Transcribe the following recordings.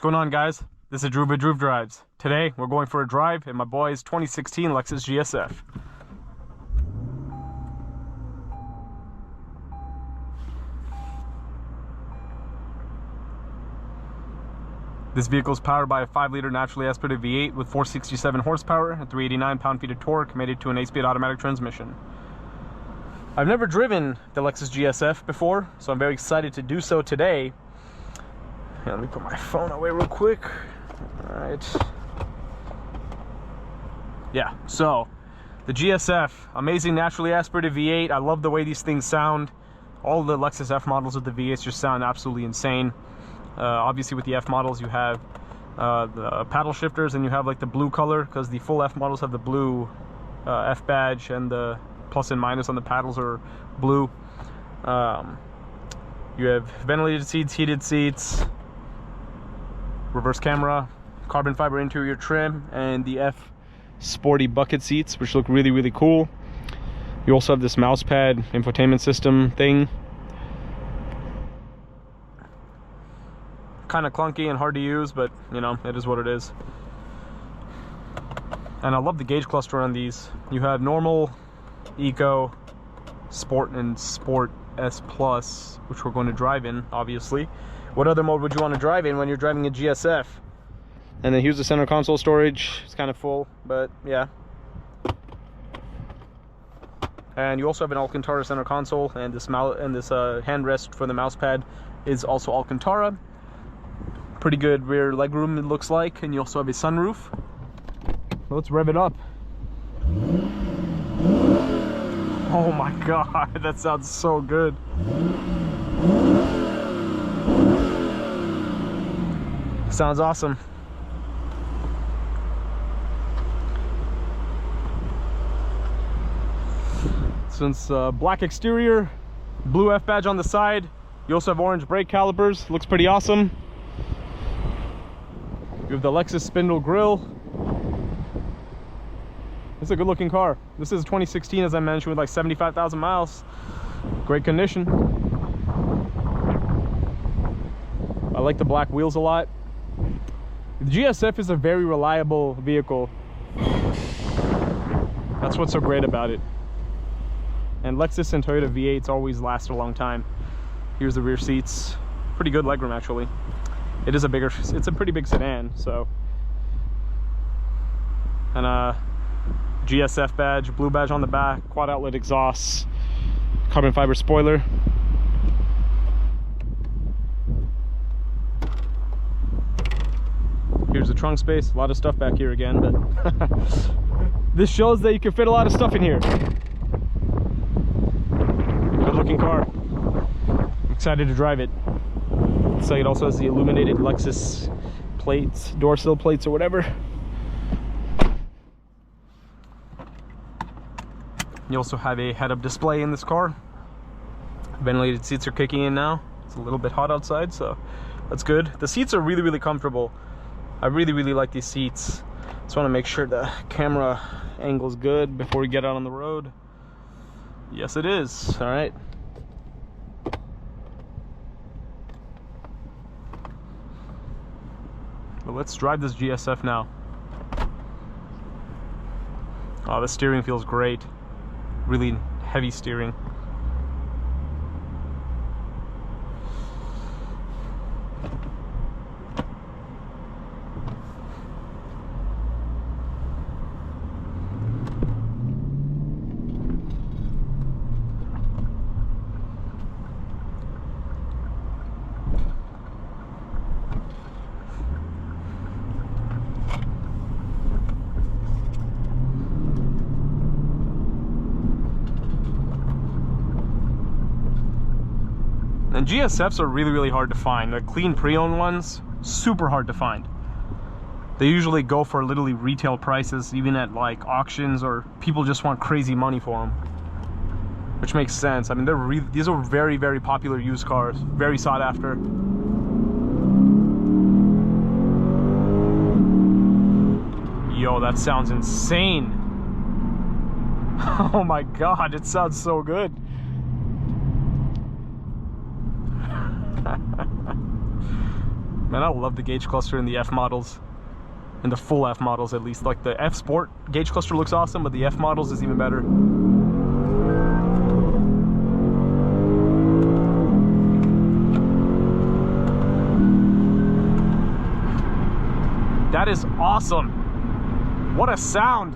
going on, guys? This is Drew with Drew Drives. Today we're going for a drive in my boy's 2016 Lexus GSF. This vehicle is powered by a 5-liter naturally aspirated V8 with 467 horsepower and 389 pound-feet of torque, mated to an 8-speed automatic transmission. I've never driven the Lexus GSF before, so I'm very excited to do so today. Let me put my phone away real quick. All right. Yeah, so the GSF, amazing naturally aspirated V8. I love the way these things sound. All the Lexus F models with the V8s just sound absolutely insane. Obviously with the F models you have the paddle shifters, and you have like the blue color, because the full F models have the blue F badge, and the plus and minus on the paddles are blue. You have ventilated seats, heated seats, reverse camera, carbon fiber interior trim, and the F sporty bucket seats, which look really, really cool. You also have this mouse pad infotainment system thing. Kind of clunky and hard to use, but you know, it is what it is. And I love the gauge cluster on these. You have normal, eco, sport, and sport S plus, which we're going to drive in, obviously. What other mode would you want to drive in when you're driving a GSF? And then here's the center console storage. It's kind of full, but yeah. And you also have an Alcantara center console, and this handrest for the mouse pad is also Alcantara. Pretty good rear legroom, it looks like, and you also have a sunroof. Let's rev it up. Oh my god, that sounds so good. Sounds awesome. Since black exterior, blue F badge on the side, you also have orange brake calipers. Looks pretty awesome. You have the Lexus spindle grille. It's a good looking car. This is 2016, as I mentioned, with like 75,000 miles. Great condition. I like the black wheels a lot. The GSF is a very reliable vehicle. That's what's so great about it. And Lexus and Toyota V8s always last a long time. Here's the rear seats. Pretty good legroom, actually. It is it's a pretty big sedan, so. And GSF badge, blue badge on the back, quad outlet exhausts, carbon fiber spoiler. Here's the trunk space, a lot of stuff back here again, but this shows that you can fit a lot of stuff in here. Good looking car. Excited to drive it. So it also has the illuminated Lexus plates, door sill plates or whatever. You also have a head-up display in this car. Ventilated seats are kicking in now. It's a little bit hot outside, so that's good. The seats are really, really comfortable. I really, really like these seats. Just want to make sure the camera angle's good before we get out on the road. Yes, it is. All right. But let's drive this GSF now. Oh, the steering feels great. Really heavy steering. And GSFs are really, really hard to find. The clean pre-owned ones, super hard to find. They usually go for literally retail prices, even at like auctions, or people just want crazy money for them. Which makes sense. I mean, these are very, very popular used cars, very sought after. Yo, that sounds insane. Oh my god, it sounds so good. Man, I love the gauge cluster in the F models. In the full F models, at least. Like the F Sport gauge cluster looks awesome, but the F models is even better. That is awesome. What a sound.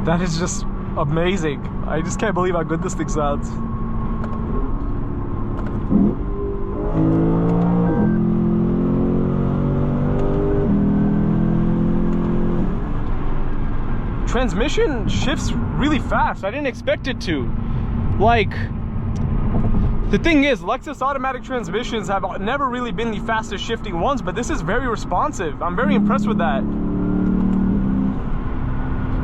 That is just amazing. I just can't believe how good this thing sounds. Transmission shifts really fast. I didn't expect it to. Like, the thing is, Lexus automatic transmissions have never really been the fastest shifting ones, but this is very responsive. I'm very impressed with that.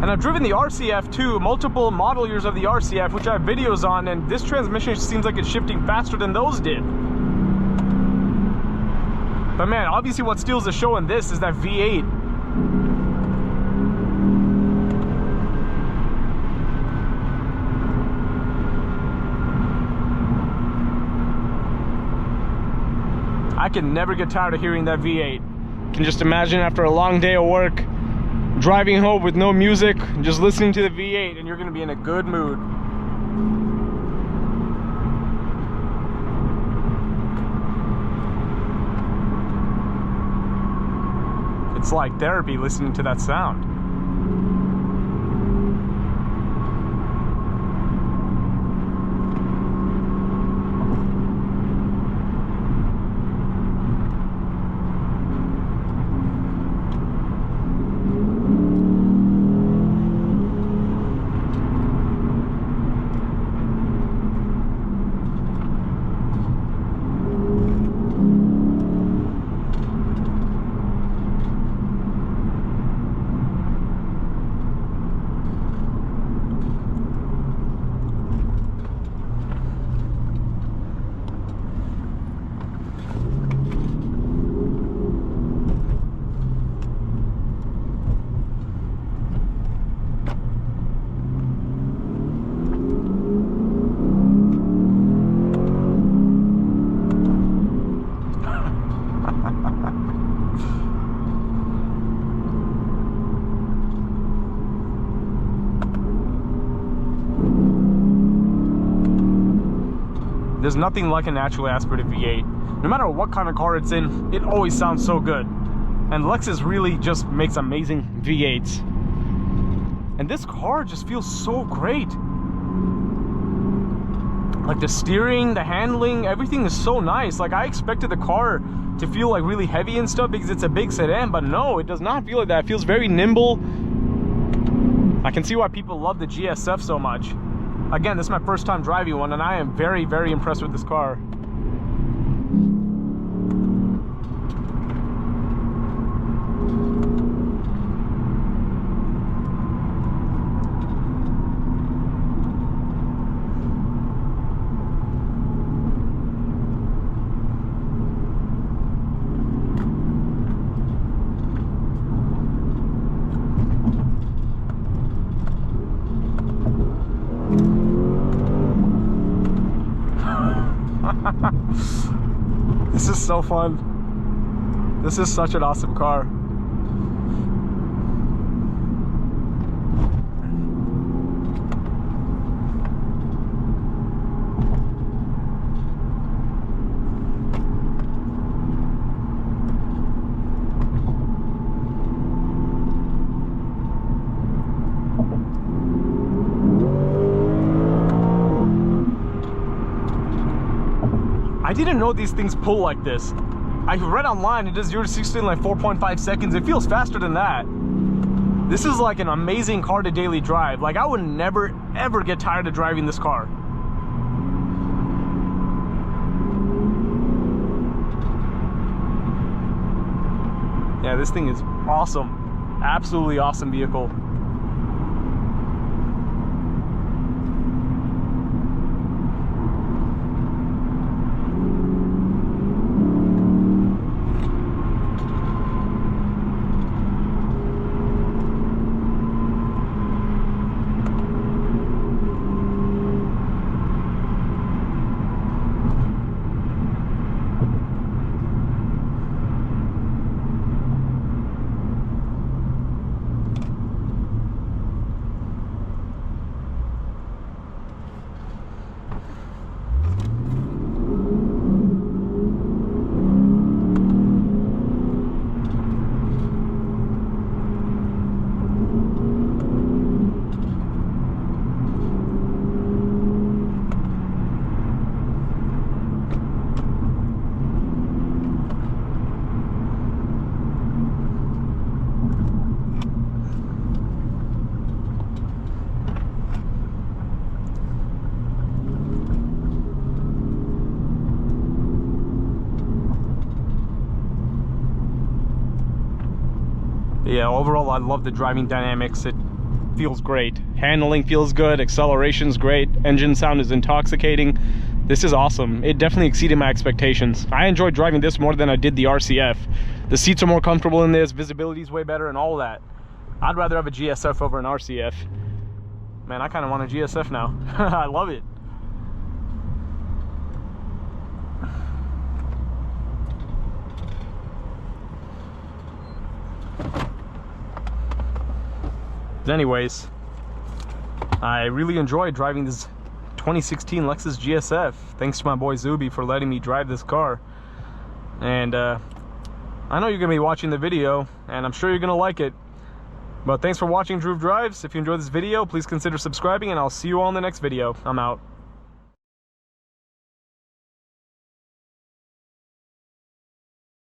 And I've driven the RCF too, multiple model years of the RCF, which I have videos on, and this transmission seems like it's shifting faster than those did. But man, obviously what steals the show in this is that V8. I can never get tired of hearing that V8. You can just imagine after a long day of work, driving home with no music, just listening to the V8, and you're gonna be in a good mood. It's like therapy listening to that sound. There's nothing like a naturally aspirated V8. No matter what kind of car it's in, it always sounds so good. And Lexus really just makes amazing V8s. And this car just feels so great. Like the steering, the handling, everything is so nice. Like I expected the car to feel like really heavy and stuff because it's a big sedan, but no, it does not feel like that. It feels very nimble. I can see why people love the GSF so much. Again, this is my first time driving one, and I am very, very impressed with this car. This is so fun. This is such an awesome car. I didn't know these things pull like this. I read online it does 0 to 60 in like 4.5 seconds. It feels faster than that. This is like an amazing car to daily drive. Like I would never ever get tired of driving this car. Yeah, this thing is awesome. Absolutely awesome vehicle. Yeah, overall I love the driving dynamics. It feels great. Handling feels good, acceleration's great, engine sound is intoxicating. This is awesome. It definitely exceeded my expectations. I enjoyed driving this more than I did the RCF. The seats are more comfortable in this, visibility's way better and all that. I'd rather have a GSF over an RCF. Man, I kind of want a GSF now. I love it. Anyways, I really enjoyed driving this 2016 Lexus GSF. Thanks to my boy Zuby for letting me drive this car. And I know you're gonna be watching the video, and I'm sure you're gonna like it. But thanks for watching Drew Drives. If you enjoyed this video, please consider subscribing, and I'll see you all in the next video. I'm out.